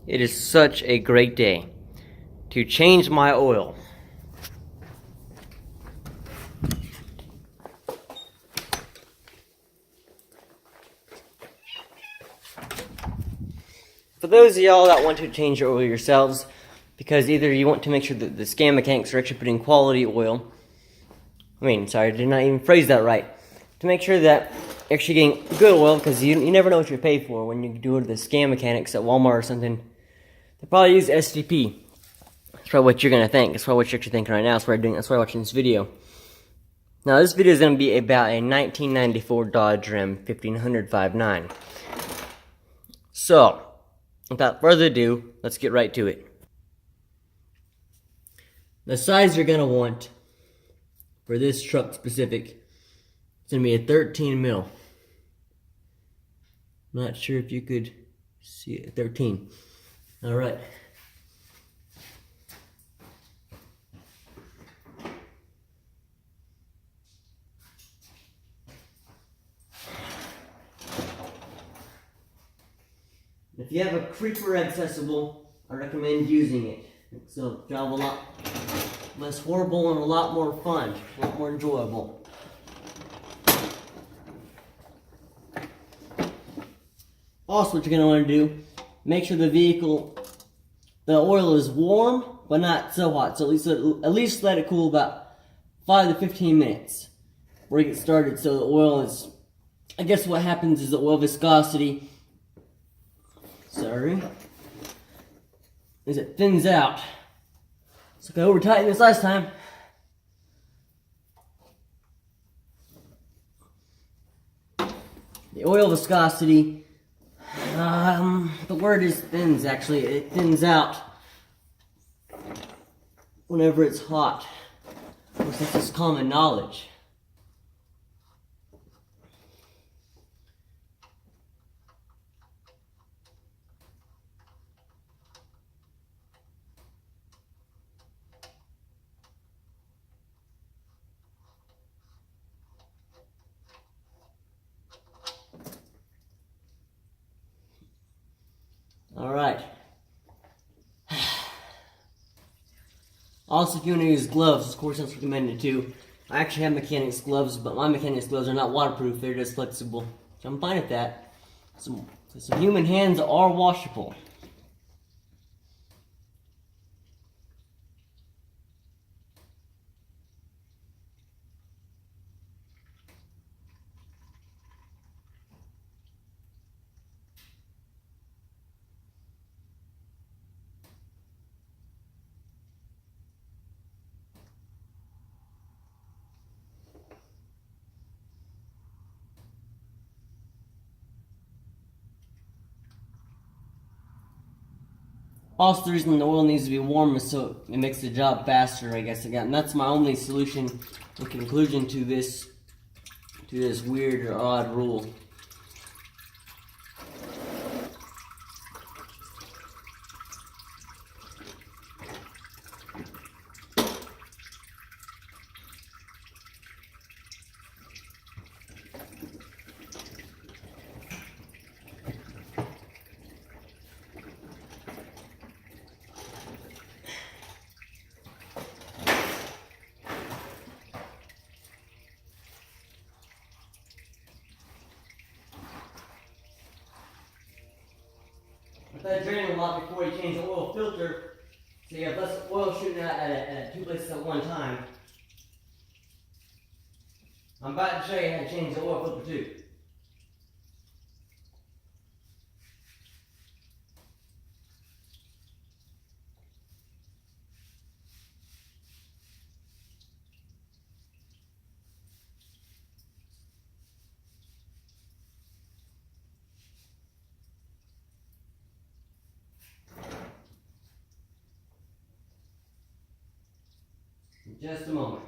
It is such a great day to change my oil. For those of y'all that want to change your oil yourselves, because either you want to make sure that the scan mechanics are actually putting quality oil, sorry, I did not even phrase that right. To make sure that you're actually getting good oil, because you never know what you pay for when you do the scan mechanics at Walmart or something. They probably use STP. That's probably what you're going to think. That's probably what you're actually thinking right now. That's why you're watching this video. Now, this video is going to be about a 1994 Dodge Ram 1500 5.9. So, without further ado, let's get right to it. The size you're going to want for this truck specific is going to be a 13 mil. Not sure if you could see it. 13. Alright. If you have a creeper accessible, I recommend using it. So job a lot less horrible and a lot more fun, a lot more enjoyable. Also, what you're going to want to do, make sure the oil is warm, but not so hot. So at least let it cool about 5 to 15 minutes before you get started. So the oil is, I guess what happens is the oil viscosity, is it thins out. So I over tightened this last time. The oil viscosity, the word is thins actually. It thins out whenever it's hot. Of course, that's just common knowledge. Alright. Also, if you want to use gloves, of course that's recommended too. I actually have mechanics gloves, but my mechanics gloves are not waterproof, they're just flexible. So I'm fine with that. Some human hands are washable. Also, the reason the oil needs to be warm is so it makes the job faster, I guess. And that's my only solution and conclusion to this weird or odd rule. Let that drain a lot before you change the oil filter, so you have less oil shooting out at two places at one time. I'm about to show you how to change the oil filter too. In just a moment.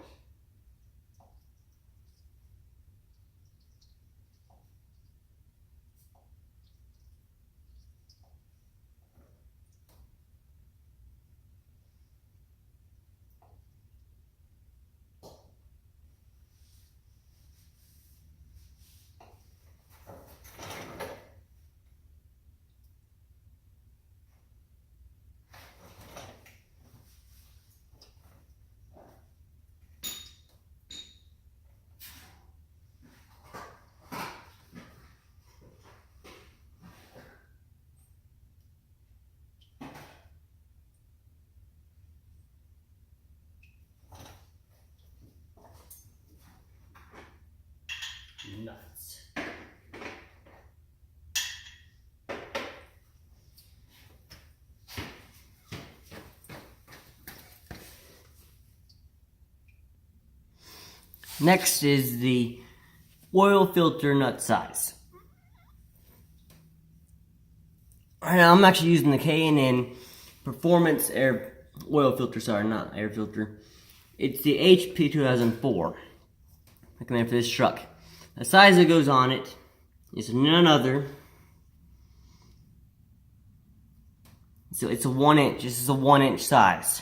nuts. Next is the oil filter nut size. Right now I'm actually using the K&N Performance Air Oil Filter, sorry, not air filter. It's the HP 2004. Recommended for this truck. The size that goes on it is none other. So it's a 1 inch. This is a 1 inch size.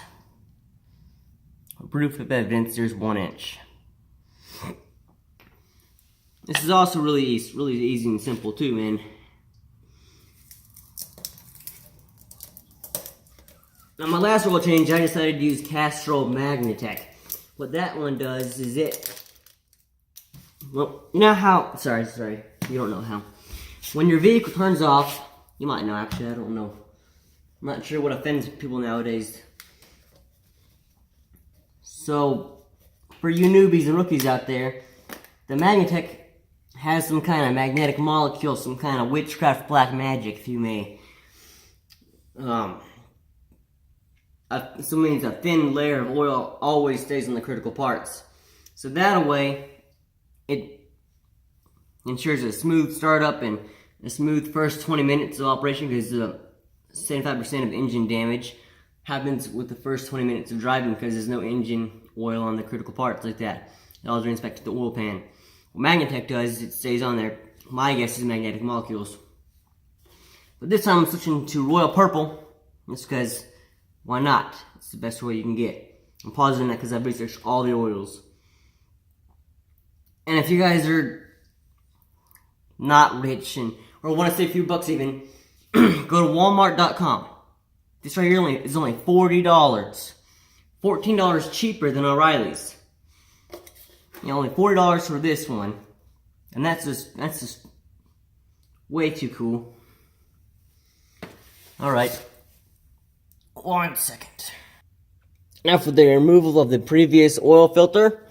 Proof of evidence, there's 1 inch. This is also really easy and simple too, man. Now my last oil change, I decided to use Castrol Magnatech. What that one does is well, you know how, sorry, you don't know how. When your vehicle turns off, you might know actually, I don't know. I'm not sure what offends people nowadays. So, for you newbies and rookies out there, the Magnatech has some kind of magnetic molecule, some kind of witchcraft black magic, if you may. So it means a thin layer of oil always stays on the critical parts. So that way, it ensures a smooth startup and a smooth first 20 minutes of operation, because 75% of engine damage happens with the first 20 minutes of driving because there's no engine oil on the critical parts like that. It all drains back to the oil pan. What Magnatech does, it stays on there. My guess is magnetic molecules. But this time I'm switching to Royal Purple, just because, why not? It's the best way you can get. I'm pausing that because I've researched all the oils. And if you guys are not rich or want to save a few bucks even, go to Walmart.com. This right here is only $40. $14 cheaper than O'Reilly's. You know, only $40 for this one. And that's just way too cool. Alright. 1 second. Now for the removal of the previous oil filter.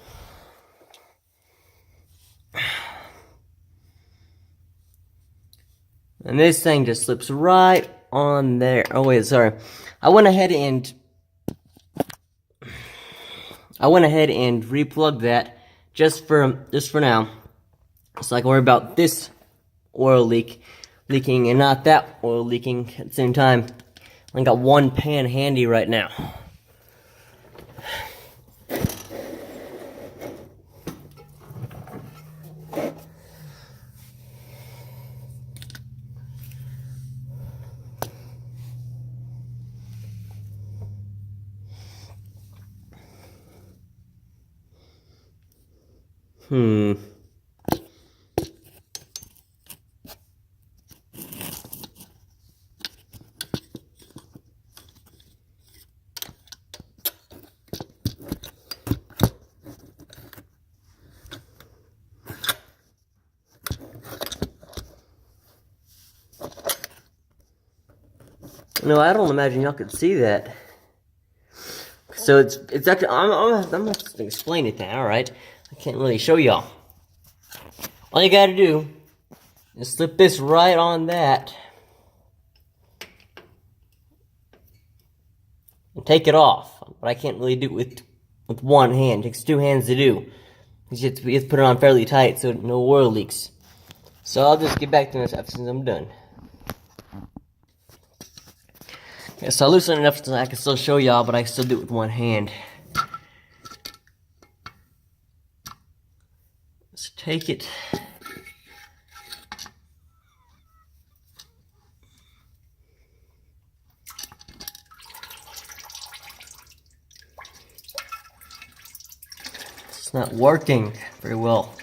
And this thing just slips right on there. Oh wait, sorry. I went ahead and replugged that just for now. So I can worry about this oil leaking and not that oil leaking at the same time. I got one pan handy right now. No, I don't imagine y'all could see that. So it's actually, I'm gonna have to explain it now, alright? I can't really show y'all. All you gotta do is slip this right on that. And take it off. But I can't really do it with one hand. It takes two hands to do. You have to put it on fairly tight so no oil leaks. So I'll just get back to this after I'm done. Yeah, so I loosen it enough so I can still show y'all, but I can still do it with one hand. Let's take it. It's not working very well.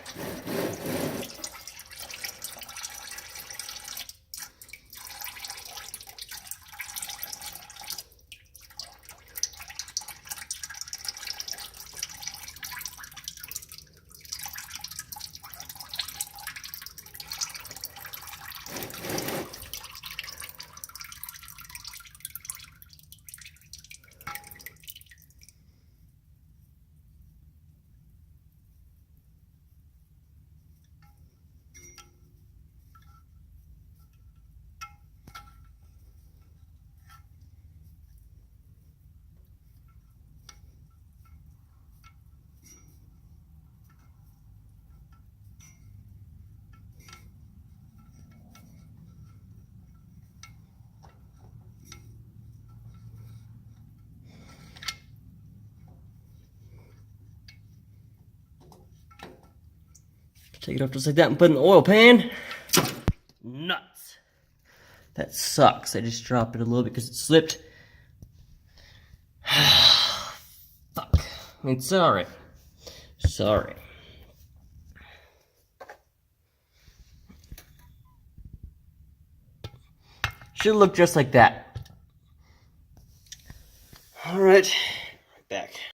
Take it off just like that and put it in the oil pan. Nuts. That sucks. I just dropped it a little bit because it slipped. Fuck. I mean, sorry. Sorry. Should look just like that. Alright. Back.